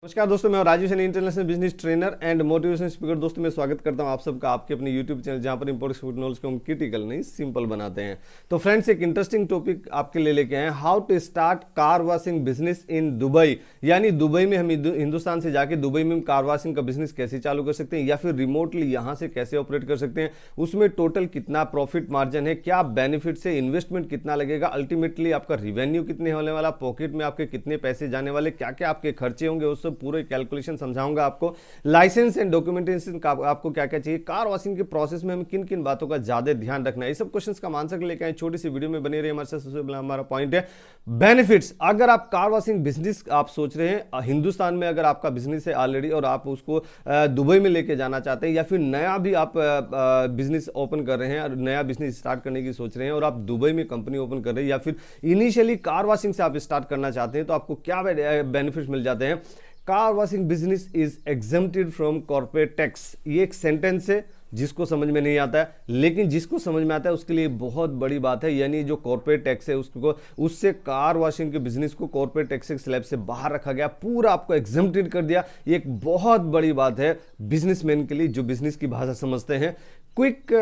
नमस्कार दोस्तों, मैं Rajeev Saini, international business trainer and motivation speaker. दोस्तों मैं स्वागत करता हूं आप सबका आपके अपने यूट्यूब चैनल, जहां पर इंपॉर्टेंट नॉलेज को हम क्रिटिकल नहीं सिंपल बनाते हैं। तो फ्रेंड्स, एक इंटरेस्टिंग टॉपिक आपके लिए लेके आए हैं, how to start car washing business in Dubai. यानी दुबई में हम हिंदुस्तान से जाके दुबई में हम कार वॉशिंग का बिजनेस कैसे चालू कर सकते हैं, या फिर रिमोटली यहां से कैसे ऑपरेट कर सकते हैं, उसमें टोटल कितना प्रॉफिट मार्जिन है, क्या बेनिफिट है, इन्वेस्टमेंट कितना लगेगा, अल्टीमेटली आपका रिवेन्यू कितने होने वाला, पॉकेट में आपके कितने पैसे जाने वाले, क्या क्या आपके खर्चे होंगे, उस सब पूरे कैलकुलेशन समझाऊंगा आपको। लाइसेंस एंड डॉक्यूमेंटेशन का आपको क्या क्या चाहिए, कार वॉशिंग के प्रोसेस में हमें किन किन बातों का ज्यादा ध्यान रखना है, ये सब क्वेश्चंस का आंसर लेके आए। छोटी सी वीडियो में बने रहिए हमारे साथ। सबसे पहला हमारा पॉइंट है बेनिफिट्स। अगर आप कार वॉशिंग बिजनेस आप सोच रहे हैं हिंदुस्तान में, अगर आपका बिजनेस है ऑलरेडी और आप उसको दुबई में लेके जाना चाहते हैं, या फिर नया भी आप बिजनेस ओपन कर रहे हैं और नया बिजनेस स्टार्ट करने की सोच रहे हैं और आप दुबई में कंपनी ओपन कर रहे हैं, या फिर इनिशियली कार वॉशिंग से आप स्टार्ट करना चाहते हैं, तो आपको क्या बेनिफिट्स मिल जाते हैं। Car washing business is exempted from corporate tax. ये एक सेंटेंस है जिसको समझ में नहीं आता है, लेकिन जिसको समझ में आता है उसके लिए बहुत बड़ी बात है। यानी जो कॉर्पोरेट टैक्स है उसको, उससे कार वॉशिंग के बिजनेस को कॉर्पोरेट टैक्स के स्लैब से बाहर रखा गया, पूरा आपको एग्जेम्प्टेड कर दिया। ये एक बहुत बड़ी बात है बिजनेसमैन के लिए जो बिजनेस की भाषा समझते हैं। क्विक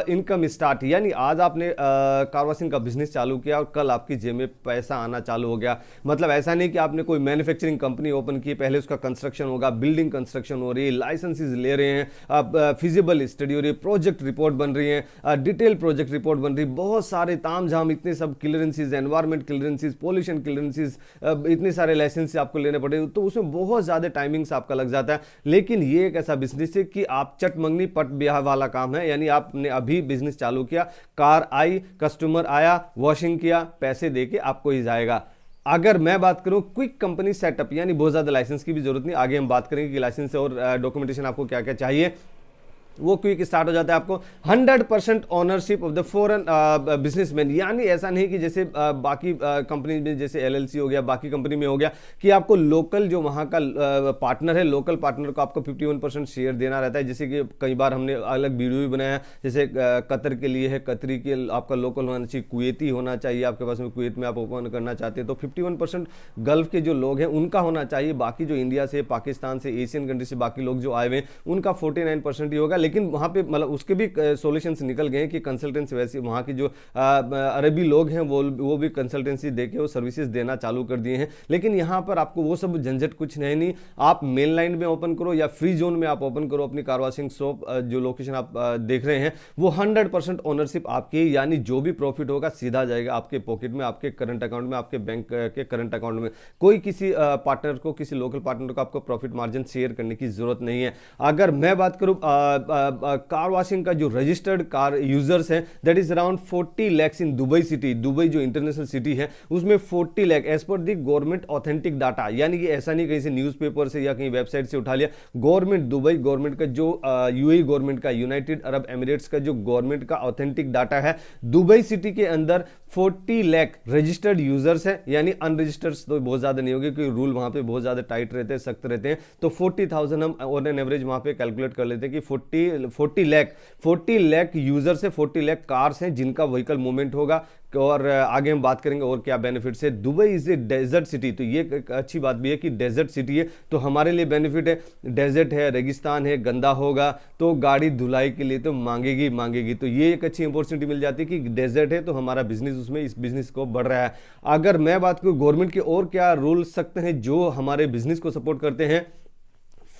इनकम स्टार्ट, यानी आज आपने कार वॉशिंग का बिजनेस चालू किया और कल आपकी जेब में पैसा आना चालू हो गया। मतलब ऐसा नहीं कि आपने कोई मैन्युफैक्चरिंग कंपनी ओपन की, पहले उसका कंस्ट्रक्शन होगा, बिल्डिंग कंस्ट्रक्शन हो रही है, लाइसेंसेज ले रहे हैं, अब फिजिबल स्टडी हो रही है, प्रोजेक्ट रिपोर्ट बन रही है, डिटेल प्रोजेक्ट रिपोर्ट बन रही है, बहुत सारे ताम झाम, इतने सब clearances, environment clearances, pollution clearances, इतने सारे लाइसेंस आपको लेने पड़े, तो उसमें बहुत ज्यादा टाइमिंग्स आपका लग जाता है। लेकिन ये एक ऐसा बिजनेस है कि आप चट मंगनी पट ब्याह वाला काम है। यानी आपने अभी बिजनेस चालू किया, कार आई, कस्टमर आया, वॉशिंग किया, पैसे देके आपको ही जाएगा। अगर मैं बात करूं क्विक कंपनी सेटअप, यानी बहुत ज्यादा लाइसेंस की भी जरूरत नहीं, आगे हम बात करेंगे कि लाइसेंस और डॉक्यूमेंटेशन आपको क्या क्या चाहिए, वो क्विक स्टार्ट हो जाता है। आपको 100% ownership of the foreign businessman. यानी ऐसा नहीं कि जैसे बाकी कंपनी में जैसे एलएलसी हो गया, बाकी कंपनी में हो गया कि आपको लोकल जो वहां का पार्टनर है, लोकल पार्टनर को आपको 51% शेयर देना रहता है। जैसे कि कई बार हमने अलग वीडियो भी बनाया, जैसे कतर के लिए है, कतरी के आपका लोकल होना चाहिए, कुवैती होना चाहिए आपके पास में, कुवैत में आप ओपन करना चाहते हैं तो 51% गल्फ के जो लोग हैं उनका होना चाहिए। बाकी जो इंडिया से, पाकिस्तान से, एशियन कंट्री से बाकी लोग जो आए हुए हैं उनका 49% ही होगा। लेकिन वहां पे मतलब उसके भी सॉल्यूशंस निकल गए हैं कि कंसल्टेंसी, वैसे वहां के जो अरबी लोग हैं वो भी कंसल्टेंसी देके वो सर्विसेज देना चालू कर दिए हैं। लेकिन यहां पर आपको वो सब झंझट कुछ नहीं। आप मेन लाइन में ओपन करो या फ्री जोन में आप ओपन करो अपनी कार वॉशिंग शॉप, जो लोकेशन आप देख रहे हैं वो 100% ओनरशिप आपकी। यानी जो भी प्रॉफिट होगा सीधा जाएगा आपके पॉकेट में, आपके करंट अकाउंट में, आपके बैंक के करंट अकाउंट में। कोई किसी पार्टनर को, किसी लोकल पार्टनर को आपको प्रॉफिट मार्जिन शेयर करने की जरूरत नहीं है। अगर मैं बात करूं कार वॉशिंग का जो रजिस्टर्ड कार यूजर्स हैं, that is around 40 lakhs in Dubai city. Dubai जो इंटरनेशनल सिटी है उसमें 40 लाख एज पर दी गवर्नमेंट ऑथेंटिक डाटा। यानी कि ऐसा नहीं कहीं से न्यूज़पेपर से या कहीं वेबसाइट से उठा लिया, गवर्नमेंट, दुबई गवर्नमेंट का जो यूएई गवर्नमेंट का, यूनाइटेड अरब एमिरेट्स का जो गवर्नमेंट का ऑथेंटिक डाटा है, दुबई सिटी के अंदर 40 लाख रजिस्टर्ड यूजर्स है। यानी अनरजिस्टर्ड तो बहुत ज्यादा नहीं होगी क्योंकि रूल वहां पे बहुत ज्यादा टाइट रहते हैं, सख्त रहते हैं। तो 40,000 हम ऑन एन एवरेज वहां पे कैलकुलेट कर लेते हैं कि 40 लाख यूजर्स है, 40 लाख कार्स हैं जिनका व्हीकल मूवमेंट होगा। और आगे हम बात करेंगे और क्या बेनिफिट्स है। Dubai is a desert city, तो ये एक अच्छी बात भी है कि डेजर्ट सिटी है तो हमारे लिए बेनिफिट है। डेजर्ट है, रेगिस्तान है, गंदा होगा तो गाड़ी धुलाई के लिए तो मांगेगी। तो ये एक अच्छी अपॉर्चुनिटी मिल जाती है कि डेजर्ट है तो हमारा बिजनेस उसमें, इस बिजनेस को बढ़ रहा है। अगर मैं बात करूं गवर्नमेंट के और क्या रूल सख्त हैं जो हमारे बिजनेस को सपोर्ट करते हैं,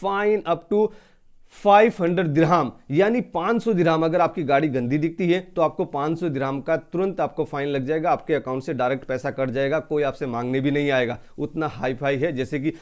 फाइन अप टू 500 दिरहम, यानी 500 दिरहम। अगर आपकी गाड़ी गंदी दिखती है तो आपको 500 दिरहम का तुरंत आपको फाइन लग जाएगा, आपके अकाउंट से डायरेक्ट पैसा कट जाएगा, कोई आपसे मांगने भी नहीं आएगा। उतना हाई फाई है। जैसे कि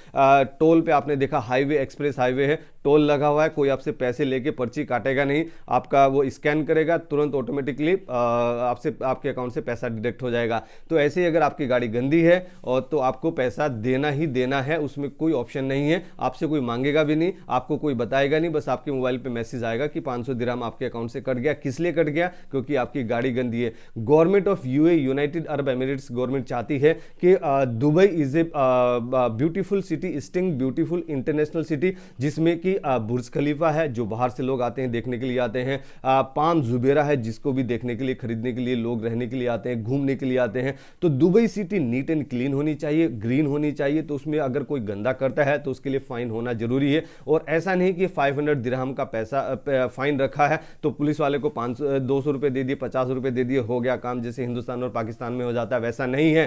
टोल पे आपने देखा, हाईवे, एक्सप्रेस हाईवे है, टोल लगा हुआ है, कोई आपसे पैसे लेके पर्ची काटेगा नहीं, आपका वो स्कैन करेगा, तुरंत ऑटोमेटिकली आपसे, आपके अकाउंट से पैसा डिडक्ट हो जाएगा। तो ऐसे ही अगर आपकी गाड़ी गंदी है और तो आपको पैसा देना ही देना है, उसमें कोई ऑप्शन नहीं है। आपसे कोई मांगेगा भी नहीं, आपको कोई बताएगा नहीं, बस बस आपके मोबाइल पे मैसेज आएगा कि 500 दिरहम आपके अकाउंट से कट गया। किस लिए कट गया? क्योंकि आपकी गाड़ी गंदी है। Government of UAE, United Arab Emirates government चाहती है कि Dubai is a beautiful city, sting beautiful international city, जिसमें कि बुर्ज खलीफा है जो बाहर से लोग आते हैं, देखने के लिए आते हैं, पाम जुबेरा है जिसको भी देखने के लिए, खरीदने के लिए लोग रहने के लिए आते हैं, घूमने के लिए आते हैं। तो Dubai city neat and clean होनी चाहिए, ग्रीन होनी चाहिए। तो उसमें अगर कोई गंदा करता है तो उसके लिए फाइन होना जरूरी है। और ऐसा नहीं कि 500 दिरहम का पैसा फाइन रखा है तो पुलिस वाले को 200 रुपए दे दिए, 50 रुपए दे दिए, हो गया काम, जैसे हिंदुस्तान और पाकिस्तान में हो जाता है, वैसा नहीं है।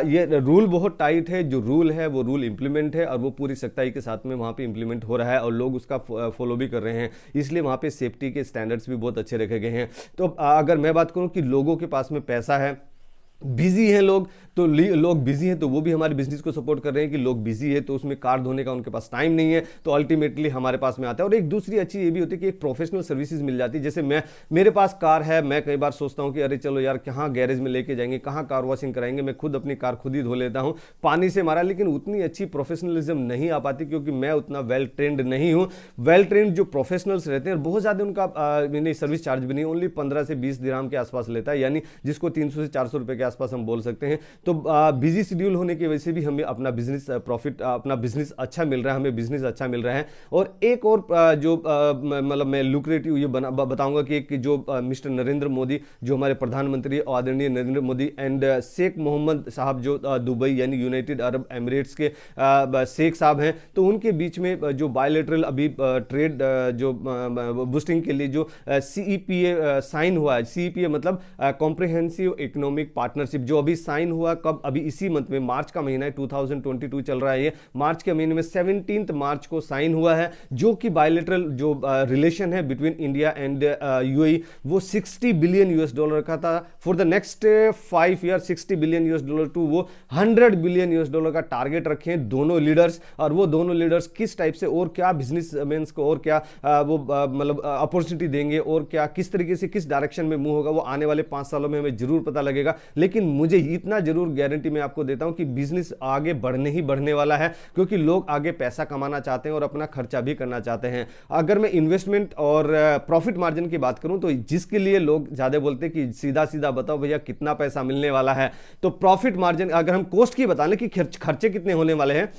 ये रूल बहुत टाइट है। जो रूल है वो रूल इंप्लीमेंट है और वो पूरी सख्ताई के साथ में वहां पे इंप्लीमेंट हो रहा है और लोग उसका फॉलो भी कर रहे हैं। इसलिए वहां पे सेफ्टी के स्टैंडर्ड्स भी बहुत अच्छे रखे गए हैं। तो अगर मैं बात करूं कि लोगों के पास में पैसा है, बिजी हैं लोग, तो लोग बिजी हैं तो वो भी हमारे बिजनेस को सपोर्ट कर रहे हैं कि लोग बिजी है तो उसमें कार धोने का उनके पास टाइम नहीं है, तो अल्टीमेटली हमारे पास में आता है। और एक दूसरी अच्छी ये भी होती है कि एक प्रोफेशनल सर्विसेज मिल जाती है। जैसे मेरे पास कार है, मैं कई बार सोचता हूं कि अरे चलो यार कहाँ गैरेज में लेके जाएंगे, कहाँ कार वॉशिंग कराएंगे, मैं खुद अपनी कार खुद ही धो लेता हूं पानी से मारा। लेकिन उतनी अच्छी प्रोफेशनलिज्म नहीं आ पाती क्योंकि मैं उतना वेल ट्रेंड नहीं हूं। वेल ट्रेंड जो प्रोफेशनल्स रहते हैं, बहुत ज्यादा उनका सर्विस चार्ज भी नहीं, ओनली 15 से 20 दिरहम के आसपास लेता है, यानी जिसको 300 से 400 रुपए के आसपास हम बोल सकते हैं। तो बिजी शेड्यूल होने की वजह से भी हमें अपना बिजनेस प्रॉफिट, अपना बिजनेस अच्छा मिल रहा है, हमें बिजनेस अच्छा मिल रहा है। और एक और जो मतलब मैं लुक्रेटिव ये बताऊंगा कि जो मिस्टर नरेंद्र मोदी, जो हमारे प्रधानमंत्री आदरणीय नरेंद्र मोदी एंड शेख मोहम्मद साहब जो दुबई यानी यूनाइटेड अरब एमिरेट्स के शेख साहब हैं, तो उनके बीच में जो बायलैटरल अभी ट्रेड जो बूस्टिंग के लिए जो CEPA साइन हुआ है, CEPA मतलब कॉम्प्रिहेंसिव इकोनॉमिक पार्टनरशिप, जो अभी साइन हुआ कब, अभी इसी मंथ में, मार्च का महीना है, 2022 चल रहा है, ये मार्च के महीने में 17 मार्च को साइन हुआ है, जो कि बायलैटरल जो रिलेशन है बिटवीन इंडिया एंड UAE वो $60 बिलियन का था for the next 5 year, $60 billion to वो $100 बिलियन का टारगेट रखे हैं दोनों लीडर्स। और वो दोनों लीडर्स किस टाइप से और क्या बिजनेसमैन को और क्या वो मतलब अपॉर्चुनिटी देंगे और क्या किस तरीके से किस डायरेक्शन में मूव होगा, वो आने वाले 5 सालों में हमें जरूर पता लगेगा। लेकिन मुझे इतना जरूर गारंटी मैं आपको देता हूं कि बिजनेस आगे बढ़ने ही बढ़ने वाला है, क्योंकि लोग आगे पैसा कमाना चाहते हैं और अपना खर्चा भी करना चाहते हैं। अगर मैं इन्वेस्टमेंट और प्रॉफिट मार्जिन की बात करूं तो जिसके लिए लोग ज्यादा बोलते हैं कि सीधा सीधा बताओ भैया कितना पैसा मिलने वाला है, तो प्रॉफिट मार्जिन अगर हम कॉस्ट की बता लें कि खर्चे कितने होने वाले हैं,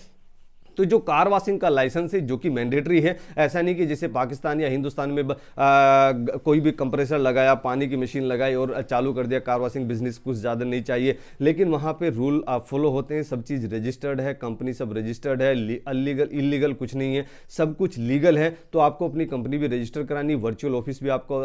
तो जो कार वॉशिंग का लाइसेंस है जो कि मैंडेटरी है, ऐसा नहीं कि जैसे पाकिस्तान या हिंदुस्तान में कोई भी कंप्रेसर लगाया, पानी की मशीन लगाई और चालू कर दिया कार वॉशिंग बिजनेस, कुछ ज़्यादा नहीं चाहिए। लेकिन वहाँ पे रूल फॉलो होते हैं, सब चीज़ रजिस्टर्ड है, कंपनी सब रजिस्टर्ड है, इलीगल कुछ नहीं है, सब कुछ लीगल है। तो आपको अपनी कंपनी भी रजिस्टर करानी, वर्चुअल ऑफिस भी आपको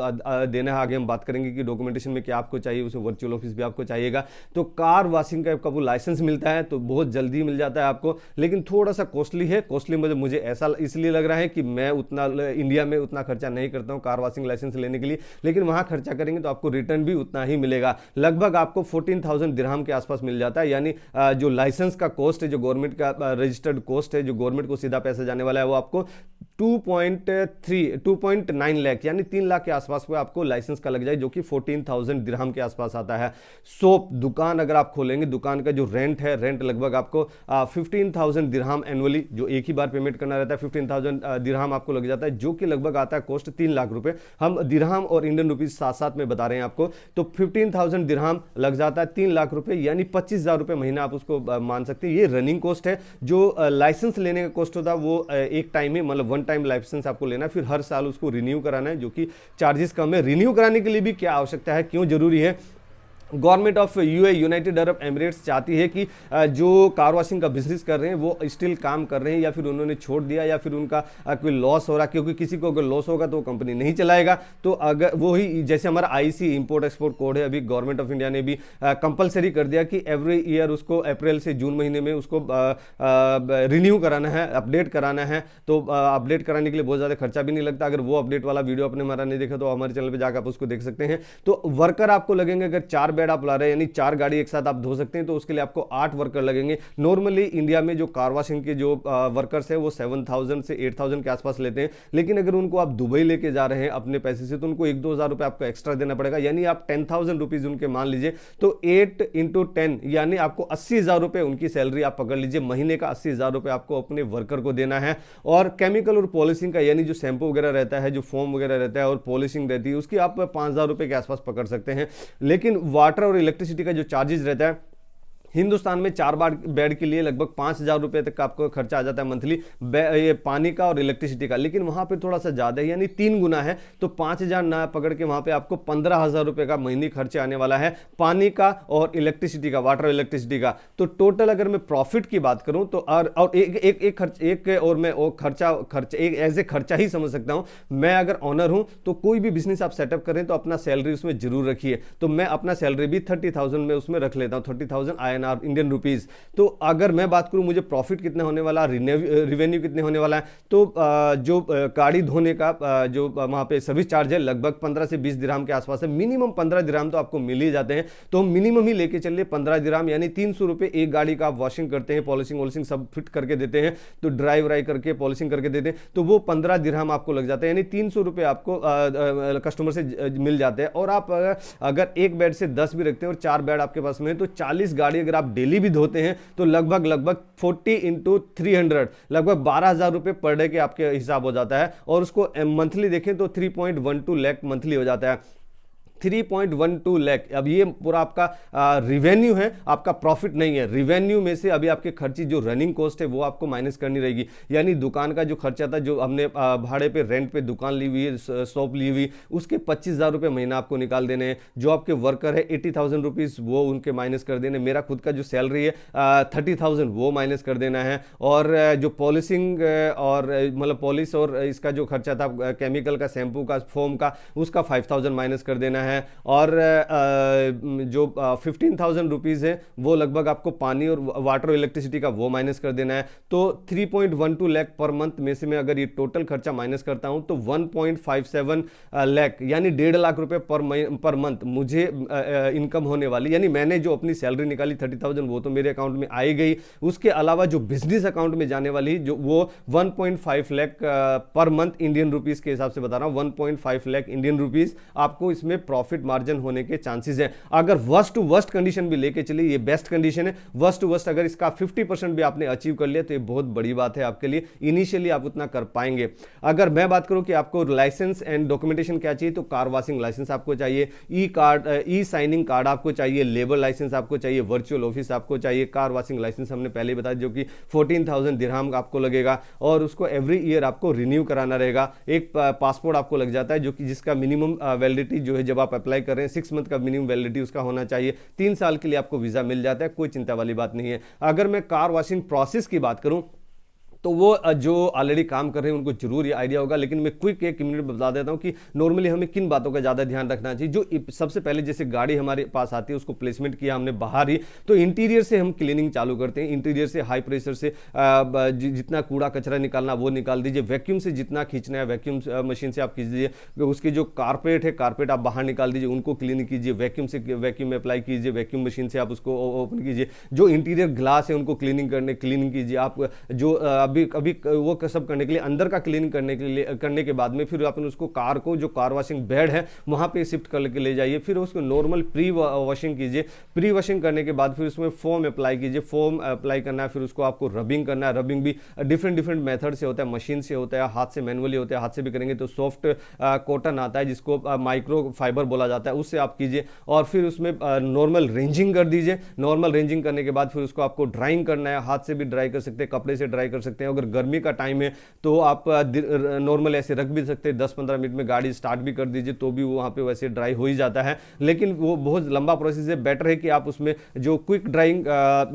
देना है। आगे हम बात करेंगे कि डॉक्यूमेंटेशन में क्या आपको चाहिए, उसे वर्चुअल ऑफिस भी आपको चाहिएगा। तो कार वॉशिंग का वो लाइसेंस मिलता है तो बहुत जल्दी मिल जाता है आपको, लेकिन थोड़ा सा कॉस्टली है। कॉस्टली मुझे ऐसा इसलिए लग रहा है कि मैं उतना इंडिया में उतना खर्चा नहीं करता हूं कार वॉशिंग लाइसेंस लेने के लिए, लेकिन वहां खर्चा करेंगे तो आपको रिटर्न भी उतना ही मिलेगा। लगभग आपको 14,000 दिरहम के आसपास मिल जाता है, यानी जो लाइसेंस का कॉस्ट है, जो गवर्नमेंट का रजिस्टर्ड कॉस्ट है, जो गवर्नमेंट को सीधा पैसा जाने वाला है, वो आपको 2.9 लाख यानी 3 लाख के आसपास में आपको लाइसेंस का लग जाए, जो कि 14,000 दिरहम के आसपास आता है। सोप दुकान अगर आप खोलेंगे, दुकान का जो रेंट है, रेंट लगभग आपको 15,000 दिरहम एनुअली, जो एक ही बार पेमेंट करना रहता है, 15,000 दिरहम आपको लग जाता है, जो कि लगभग आता है कॉस्ट 3 लाख रुपए। हम दिरहम और इंडियन रुपीज साथ साथ में बता रहे हैं आपको, तो 15,000 दिरहम लग जाता है 3 लाख रुपए, यानी 25,000 रुपए महीना आप उसको मान सकते हैं। ये रनिंग कॉस्ट है। जो लाइसेंस लेने का कॉस्ट होता है वो एक टाइम ही, मतलब 1 टाइम लाइसेंस आपको लेना है, फिर हर साल उसको रिन्यू कराना है, जो कि चार्जेस कम है। रिन्यू कराने के लिए भी क्या आवश्यकता है, क्यों जरूरी है? Government of UAE United Arab Emirates चाहती है कि जो कार वॉशिंग का बिजनेस कर रहे हैं वो स्टिल काम कर रहे हैं, या फिर उन्होंने छोड़ दिया, या फिर उनका कोई लॉस हो रहा है, क्योंकि किसी को अगर लॉस होगा तो वो कंपनी नहीं चलाएगा। तो अगर वो ही जैसे हमारा IC इंपोर्ट एक्सपोर्ट कोड है, अभी गवर्नमेंट ऑफ इंडिया ने भी कंपलसरी कर दिया कि एवरी ईयर उसको अप्रैल से जून महीने में उसको रिन्यू कराना है, अपडेट कराना है। तो अपडेट कराने के लिए बहुत ज़्यादा खर्चा भी नहीं लगता। अगर वो अपडेट वाला वीडियो आपने हमारा नहीं देखा तो हमारे चैनल पर जाकर आप उसको देख सकते हैं। तो वर्कर आपको लगेंगे अगर 4 बेड आप ला रहे हैं, यानी 4 गाड़ी एक साथ आप धो सकते हैं, तो उसके लिए आपको 8 वर्कर लगेंगे। नॉर्मली इंडिया में जो कार वॉशिंग के जो वर्कर्स हैं वो 7,000 से 8,000 के आसपास लेते हैं, लेकिन अगर उनको आप दुबई लेके जा रहे हैं अपने पैसे से, तो उनको 1-2 हज़ार रुपये आपको एक्स्ट्रा देना पड़ेगा, यानी आप 10,000 रुपीज उनके मान लीजिए, तो 8 × 10 यानी आपको 80,000 रुपये उनकी सैलरी आप पकड़ लीजिए, महीने का 80,000 रुपये आपको अपने वर्कर को देना है। और केमिकल और पॉलिशिंग का, यानी जो शैम्पू वगैरह रहता है, जो फोम वगैरह रहता है और पॉलिशिंग रहती है, उसकी आप 5,000 रुपये के आसपास पकड़ सकते हैं। लेकिन वाटर और इलेक्ट्रिसिटी का जो चार्जेस रहता है, हिंदुस्तान में 4 बेड के लिए लगभग 5,000 रुपये तक का आपको खर्चा आ जाता है मंथली, ये पानी का और इलेक्ट्रिसिटी का। लेकिन वहां पे थोड़ा सा ज्यादा है, यानी 3 गुना है, तो 5,000 ना पकड़ के वहां पे आपको 15,000 रुपये का महीने खर्चे आने वाला है, पानी का और इलेक्ट्रिसिटी का, वाटर और इलेक्ट्रिसिटी का। तो टोटल अगर मैं प्रॉफिट की बात करूं तो और एक और मैं खर्चा एक एज ए खर्चा ही समझ सकता हूं। मैं अगर ऑनर हूं तो कोई भी बिजनेस आप सेटअप करें तो अपना सैलरी उसमें जरूर रखिए, तो मैं अपना सैलरी भी 30,000 में उसमें रख लेता हूं, 30,000 INR, इंडियन रुपीज। तो अगर मैं बात करूं मुझे प्रॉफिट कितना होने वाला, रिवेन्यू कितने होने वाला है, तो जो गाड़ी धोने का जो वहां पे सर्विस चार्ज है लगभग 15 से 20 दिरहम के आसपास है, मिनिमम 15 दिरहम तो आपको मिल ही जाते हैं, तो हम मिनिमम ही लेके चलिए 15 दिरहम, यानी 300 रुपए एक गाड़ी का आप वॉशिंग करते हैं, पॉलिशिंग वॉलिशिंग सब फिट करके देते हैं, तो ड्राई व्राई करके पॉलिशिंग करके देते हैं, तो वो 15 दिरहम आपको लग जाता है, यानी 300 रुपए आपको कस्टमर से मिल जाते हैं। और आप अगर एक बेड से 10 भी रखते हैं और 4 बेड आपके पास में है, तो 40 गाड़ी अगर आप डेली भी धोते हैं तो लगभग 40 × 300 लगभग 12,000 रुपए पर डे के आपके हिसाब हो जाता है। और उसको मंथली देखें तो 3.12 लाख मंथली हो जाता है, 3.12 लाख। अब ये पूरा आपका रिवेन्यू है, आपका प्रॉफिट नहीं है। रिवेन्यू में से अभी आपके खर्ची जो रनिंग कॉस्ट है वो आपको माइनस करनी रहेगी, यानी दुकान का जो खर्चा था, जो हमने भाड़े पे रेंट पे दुकान ली हुई है, शॉप ली हुई, उसके 25,000 रुपये महीना आपको निकाल देने हैं। जो आपके वर्कर है 80,000 रुपीज़ वो उनके माइनस कर देने, मेरा खुद का जो सैलरी है 30,000 वो माइनस कर देना है। और जो पॉलिशिंग और मतलब पॉलिश और इसका जो खर्चा था केमिकल का, शैम्पू का, फोम का, उसका 5,000 माइनस कर देना है। और जो 15,000 रुपीज है वो लगभग आपको पानी और वाटर और इलेक्ट्रिसिटी का वो माइनस कर देना है। तो 3.12 लाख पर मंथ में से मैं अगर ये टोटल खर्चा माइनस करता हूं तो 1.57 लाख यानी 1.5 लाख रुपए पर मंथ मुझे इनकम होने वाली, यानी मैंने जो अपनी सैलरी निकाली 30,000 वो तो मेरे अकाउंट में आई गई, उसके अलावा जो बिजनेस अकाउंट में जाने वाली जो वो 1.5 lakh per month Indian rupees के हिसाब से बता रहा हूं, 1.5 लाख इंडियन रुपीज आपको इसमें प्रॉफिट मार्जिन होने के चांसेस हैं। अगर वर्स्ट टू वर्स्ट कंडीशन भी लेके चलिए, ये बेस्ट कंडीशन है, वर्स्ट टू वर्स्ट अगर इसका 50% भी आपने अचीव कर लिया तो ये बहुत बड़ी बात है आपके लिए, इनिशियली आप उतना कर पाएंगे। अगर मैं बात करूं कि आपको लाइसेंस एंड डॉक्यूमेंटेशन क्या चाहिए, तो कार वॉशिंग लाइसेंस आपको चाहिए, ई साइनिंग कार्ड आपको चाहिए, लेबर लाइसेंस आपको चाहिए, वर्चुअल ऑफिस आपको चाहिए, कार वॉशिंग लाइसेंस हमने पहले बताया जो कि 14,000 दिरहम आपको लगेगा, और उसको एवरी ईयर आपको रिन्यू कराना रहेगा। एक पासपोर्ट आपको लग जाता है जो कि जिसका मिनिमम वैलिडिटी जो है जब आप अप्लाई कर रहे हैं 6 मंथ का मिनिमम वैलिडिटी उसका होना चाहिए, 3 साल के लिए आपको वीजा मिल जाता है, कोई चिंता वाली बात नहीं है। अगर मैं कार वॉशिंग प्रोसेस की बात करूं तो वो जो ऑलरेडी काम कर रहे हैं उनको जरूर ये आइडिया होगा, लेकिन मैं क्विक 1 मिनट में बता देता हूं कि नॉर्मली हमें किन बातों का ज़्यादा ध्यान रखना चाहिए। जो सबसे पहले जैसे गाड़ी हमारे पास आती है उसको प्लेसमेंट किया हमने बाहर ही, तो इंटीरियर से हम क्लीनिंग चालू करते हैं। इंटीरियर से हाई प्रेशर से जितना कूड़ा कचरा निकालना वो निकाल दीजिए, वैक्यूम से जितना खींचना है वैक्यूम मशीन से आप खींचिए, उसकी जो कारपेट है कारपेट आप बाहर निकाल दीजिए, उनको क्लीन कीजिए, वैक्यूम से वैक्यूम अप्लाई कीजिए, वैक्यूम मशीन से आप उसको ओपन कीजिए, जो इंटीरियर ग्लास है उनको क्लीनिंग कीजिए आप, जो अभी वो सब करने के लिए अंदर का क्लीन करने के बाद में फिर आपने उसको कार को जो कार वॉशिंग बेड है वहां पे शिफ्ट करके ले जाइए, फिर उसको नॉर्मल प्री वॉशिंग कीजिए। प्री वॉशिंग करने के बाद फिर उसमें फोम अप्लाई कीजिए, फोम अप्लाई करना है, फिर उसको आपको रबिंग करना है। रबिंग भी डिफरेंट मेथड से होता है, मशीन से होता है, हाथ से मैनुअली होता है, हाथ से भी करेंगे तो सॉफ्ट कॉटन आता है जिसको माइक्रो फाइबर बोला जाता है, उससे आप कीजिए, और फिर उसमें नॉर्मल रेंजिंग कर दीजिए। नॉर्मल रेंजिंग करने के बाद फिर उसको आपको ड्राइंग करना है, हाथ से भी ड्राई कर सकते हैं, कपड़े से ड्राई कर सकते हैं। अगर गर्मी का टाइम है तो आप नॉर्मल ऐसे रख भी सकते हैं, 10-15 मिनट में गाड़ी स्टार्ट भी कर दीजिए तो भी वहां पे वैसे ड्राई हो ही जाता है, लेकिन वो बहुत लंबा प्रोसेस है। बेटर है कि आप उसमें जो क्विक ड्राइंग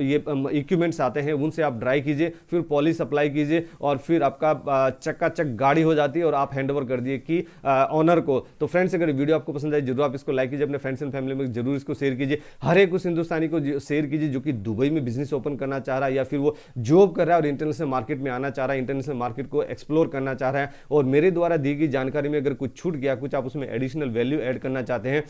ये इक्विपमेंट्स आते हैं उनसे आप ड्राई कीजिए, फिर पॉलिश अप्लाई कीजिए, और फिर आपका चकाचक गाड़ी हो जाती है और आप हैंडओवर कर दिए कि ऑनर को। तो फ्रेंड्स अगर वीडियो आपको पसंद आए जरूर आप इसको लाइक कीजिए, अपने फ्रेंड्स एंड फैमिली में जरूर इसको शेयर कीजिए, हर एक उस हिंदुस्तानी को शेयर कीजिए जो कि दुबई में बिजनेस ओपन करना चाह रहा है या फिर वो जॉब कर रहा है और इंटरनेशनल मार्केट में आना चाह रहा है, इंटरनेशनल मार्केट को एक्सप्लोर करना चाह रहा है, और मेरे द्वारा दी गई जानकारी में अगर कुछ छूट गया, कुछ आप उसमें एडिशनल वैल्यू ऐड करना चाहते हैं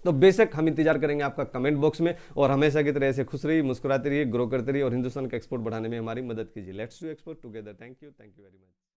तो बेशक हम इंतजार करेंगे आपका कमेंट बॉक्स में, और हमेशा की तरह ऐसे खुश रहिए, मुस्कुराते रहिए, ग्रो करते रहिए और हिंदुस्तान का एक्सपोर्ट बढ़ाने में हमारी मदद कीजिए। Let's do export together. Thank you very much.